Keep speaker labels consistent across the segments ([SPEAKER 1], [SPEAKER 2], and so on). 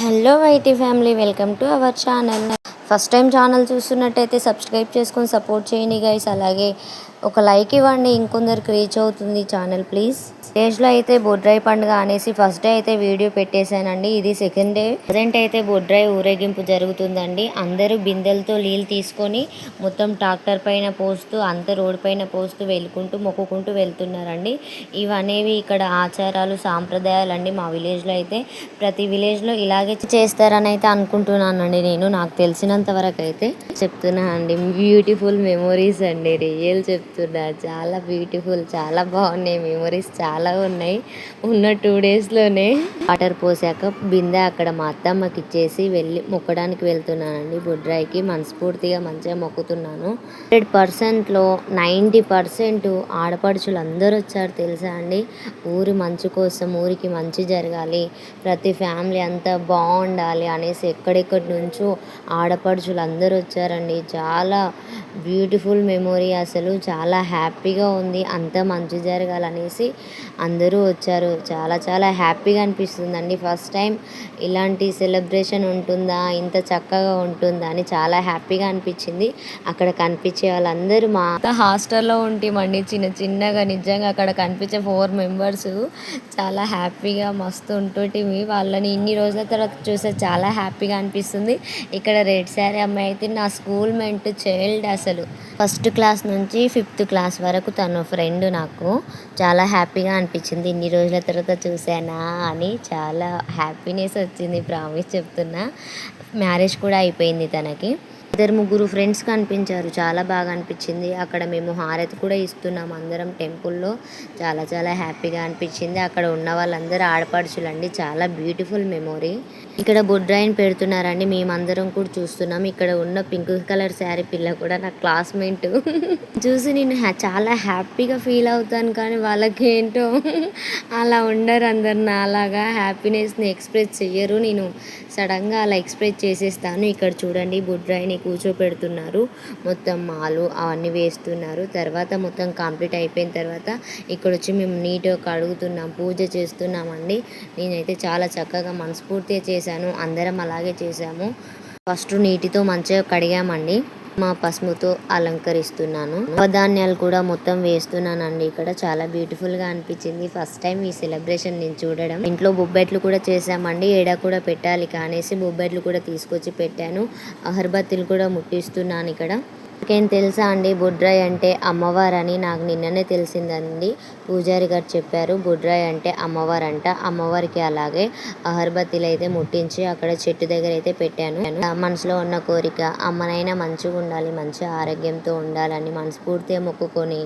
[SPEAKER 1] Hello YT family, welcome to our channel. First time channel చూస్తున్నట్టయితే subscribe చేసుకొని support చేయండి guys. అలాగే ఒక లైక్ ఇవ్వండి, ఇంకొందరికి రీచ్ అవుతుంది ఛానల్ ప్లీజ్. విలేజ్లో అయితే బొడ్రాయి పండుగ అనేసి ఫస్ట్ డే అయితే వీడియో పెట్టేశానండి. ఇది సెకండ్ డే. ప్రజెంట్ అయితే బొడ్రాయి ఊరేగింపు జరుగుతుందండి. అందరూ బిందెలతో నీళ్ళు తీసుకొని మొత్తం ట్రాక్టర్ పైన పోస్తూ అంత రోడ్ పైన పోస్తూ వెళ్ళుకుంటూ మొక్కుకుంటూ వెళ్తున్నారండి. ఇవనేవి ఇక్కడ ఆచారాలు సాంప్రదాయాలు అండి. మా విలేజ్లో అయితే ప్రతి విలేజ్లో ఇలాగే చేస్తారని అయితే అనుకుంటున్నానండి. నాకు తెలిసినంత వరకు అయితే చెప్తున్నా అండి. బ్యూటిఫుల్ మెమొరీస్ అండి, రియల్ చెప్తున్నా. చాలా బ్యూటిఫుల్, చాలా బాగున్నాయి మెమొరీస్, చాలా ఉన్నాయి. ఉన్న 2 డేస్లోనే వాటర్ పోసాక బిందె అక్కడ మా అత్తమ్మకి ఇచ్చేసి వెళ్ళి మొక్కడానికి వెళ్తున్నానండి. బొడ్రాయికి మనస్ఫూర్తిగా మంచిగా మొక్కుతున్నాను. 100%లో 90% ఆడపడుచులు అందరూ వచ్చారు తెలుసా అండి. ఊరి మంచి కోసం, ఊరికి మంచి జరగాలి, ప్రతి ఫ్యామిలీ అంతా బాగుండాలి అనేసి ఎక్కడెక్కడి నుంచో ఆడపడుచులు అందరూ వచ్చారండి. చాలా బ్యూటిఫుల్ మెమొరీ, అసలు చాలా హ్యాపీగా ఉంది. అంత మంచి జరగాలనేసి అందరూ వచ్చారు. చాలా చాలా హ్యాపీగా అనిపిస్తుందండి. ఫస్ట్ టైం ఇలాంటి సెలబ్రేషన్ ఉంటుందా, ఇంత చక్కగా ఉంటుందా అని చాలా హ్యాపీగా అనిపించింది. అక్కడ కనిపించే వాళ్ళందరూ మా హాస్టల్లో ఉంటామండి, చిన్నగా. నిజంగా అక్కడ కనిపించే 4 మెంబర్స్ చాలా హ్యాపీగా మస్తు ఉంటుంటిమి. వాళ్ళని ఇన్ని రోజుల తర్వాత చూస్తే చాలా హ్యాపీగా అనిపిస్తుంది. ఇక్కడ రెడ్ శారీ అమ్మాయి అయితే నా స్కూల్ మెంట్ చైల్డ్, అసలు 1st క్లాస్ నుంచి 5th క్లాస్ వరకు తను ఫ్రెండ్. నాకు చాలా హ్యాపీగా అనిపించింది. ఇన్ని రోజుల తర్వాత చూసానా అని చాలా హ్యాపీనెస్ వచ్చింది, ప్రామిస్ చెప్తున్నా. మ్యారేజ్ కూడా అయిపోయింది తనకి. 2-3 ఫ్రెండ్స్ కనిపించారు, చాలా బాగా అనిపించింది. అక్కడ మేము హారతి కూడా ఇస్తున్నాం అందరం టెంపుల్లో. చాలా చాలా హ్యాపీగా అనిపించింది. అక్కడ ఉన్న వాళ్ళందరూ ఆడపడుచులండి. చాలా బ్యూటిఫుల్ మెమొరీ. ఇక్కడ బొడ్రాయిని పెడుతున్నారండి, మేమందరం కూడా చూస్తున్నాం. ఇక్కడ ఉన్న పింక్ కలర్ శారీ పిల్ల కూడా నా క్లాస్మేట్. చూసి నేను చాలా హ్యాపీగా ఫీల్ అవుతాను, కానీ వాళ్ళకి ఏంటో అలా ఉండరు. అందరు నాలాగా హ్యాపీనెస్ని ఎక్స్ప్రెస్ చెయ్యరు. నేను సడన్గా అలా ఎక్స్ప్రెస్ చేసేస్తాను. ఇక్కడ చూడండి బొడ్రాయిని కూర్చోపెడుతున్నారు, మొత్తం మాలు అవన్నీ వేస్తున్నారు. తర్వాత మొత్తం కంప్లీట్ అయిపోయిన తర్వాత ఇక్కడ వచ్చి మేము నీట్గా కడుగుతున్నాం, పూజ చేస్తున్నామండి. నేనైతే చాలా చక్కగా మనస్ఫూర్తిగా చేశాను, అందరం అలాగే చేశాము. ఫస్ట్ నీటితో మంచిగా కడిగామండి. మా పసుపుతో అలంకరిస్తున్నాను. నవధాన్యాలు కూడా మొత్తం వేస్తున్నానండి. ఇక్కడ చాలా బ్యూటిఫుల్గా అనిపించింది. ఫస్ట్ టైం ఈ సెలబ్రేషన్ నేను చూడడం. ఇంట్లో బొబ్బెట్లు కూడా చేసామండి. ఏడా కూడా పెట్టాలి కానేసి బొబ్బెట్లు కూడా తీసుకొచ్చి పెట్టాను. అగరబత్తులు కూడా ముట్టిస్తున్నాను ఇక్కడ. ఇంకేం తెలుసా అండి, బొడ్రాయి అంటే అమ్మవారని నాకు నిన్ననే తెలిసిందండి. పూజారి గారు చెప్పారు బొడ్రాయి అంటే అమ్మవారంట. అమ్మవారికి అలాగే అగరబత్తిలు అయితే ముట్టించి అక్కడ చెట్టు దగ్గర అయితే పెట్టాను. మనసులో ఉన్న కోరిక అమ్మనైనా మంచిగా ఉండాలి, మంచి ఆరోగ్యంతో ఉండాలని మనస్ఫూర్తిగా మొక్కుకొని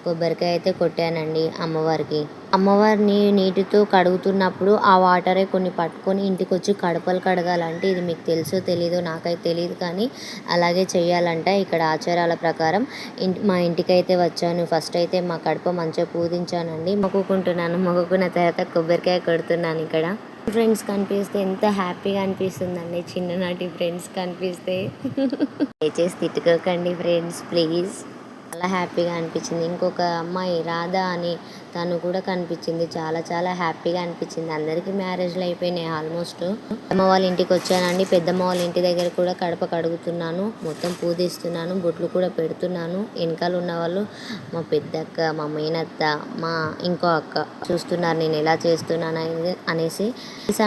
[SPEAKER 1] కొబ్బరికాయ అయితే కొట్టానండి అమ్మవారికి. అమ్మవారిని నీటితో కడుగుతున్నప్పుడు ఆ వాటరే కొన్ని పట్టుకొని ఇంటికి వచ్చి కడపలు కడగాలంటే, ఇది మీకు తెలుసో తెలీదో నాకైతే తెలియదు, కానీ అలాగే చేయాలంట ఇక్కడ ఆచారాల ప్రకారం. మా ఇంటికి అయితే వచ్చాను. ఫస్ట్ అయితే మా కడప మంచిగా పూజించానండి, మొక్కుకుంటున్నాను. మొక్కుకున్న తర్వాత కొబ్బరికాయ కొడుతున్నాను. ఇక్కడ ఫ్రెండ్స్ కనిపిస్తే ఎంత హ్యాపీగా అనిపిస్తుందండి, చిన్ననాటి ఫ్రెండ్స్ కనిపిస్తే. దయచేసి తిట్టుకోకండి ఫ్రెండ్స్ ప్లీజ్. చాలా హ్యాపీగా అనిపించింది. ఇంకొక అమ్మాయి రాధ అని తను కూడా కనిపించింది. చాలా చాలా హ్యాపీగా అనిపించింది. అందరికీ మ్యారేజ్లు అయిపోయినాయి ఆల్మోస్ట్. అమ్మ వాళ్ళ ఇంటికి వచ్చానండి. పెద్దమ్మ వాళ్ళ ఇంటి దగ్గర కూడా కడప కడుగుతున్నాను, మొత్తం పూజిస్తున్నాను, బొట్లు కూడా పెడుతున్నాను. వెనకాల ఉన్న వాళ్ళు మా పెద్దక్క, మా మేనత్త, మా ఇంకో అక్క చూస్తున్నారు నేను ఎలా చేస్తున్నాను అనేసి.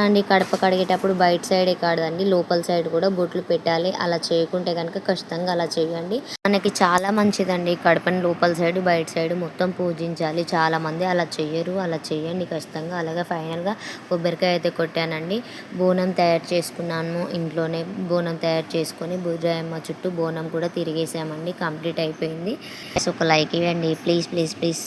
[SPEAKER 1] అండి కడప కడిగేటప్పుడు బయట సైడే కాదండి, లోపల సైడ్ కూడా బొట్లు పెట్టాలి. అలా చేయకుంటే కనుక ఖచ్చితంగా అలా చేయండి, మనకి చాలా మంచిదండి. కడపని లోపల సైడ్ బయట సైడ్ మొత్తం పూజించాలి. చాలా మంది అలా చెయ్యరు, అలా చెయ్యండి ఖచ్చితంగా. అలాగే ఫైనల్గా కొబ్బరికాయ అయితే కొట్టానండి. బోనం తయారు చేసుకున్నాను ఇంట్లోనే. బోనం తయారు చేసుకొని బుజ్రాయమ్మ చుట్టూ బోనం కూడా తిరిగేసామండి. కంప్లీట్ అయిపోయింది. ఒక లైక్ ఇవ్వండి ప్లీజ్ ప్లీజ్ ప్లీజ్.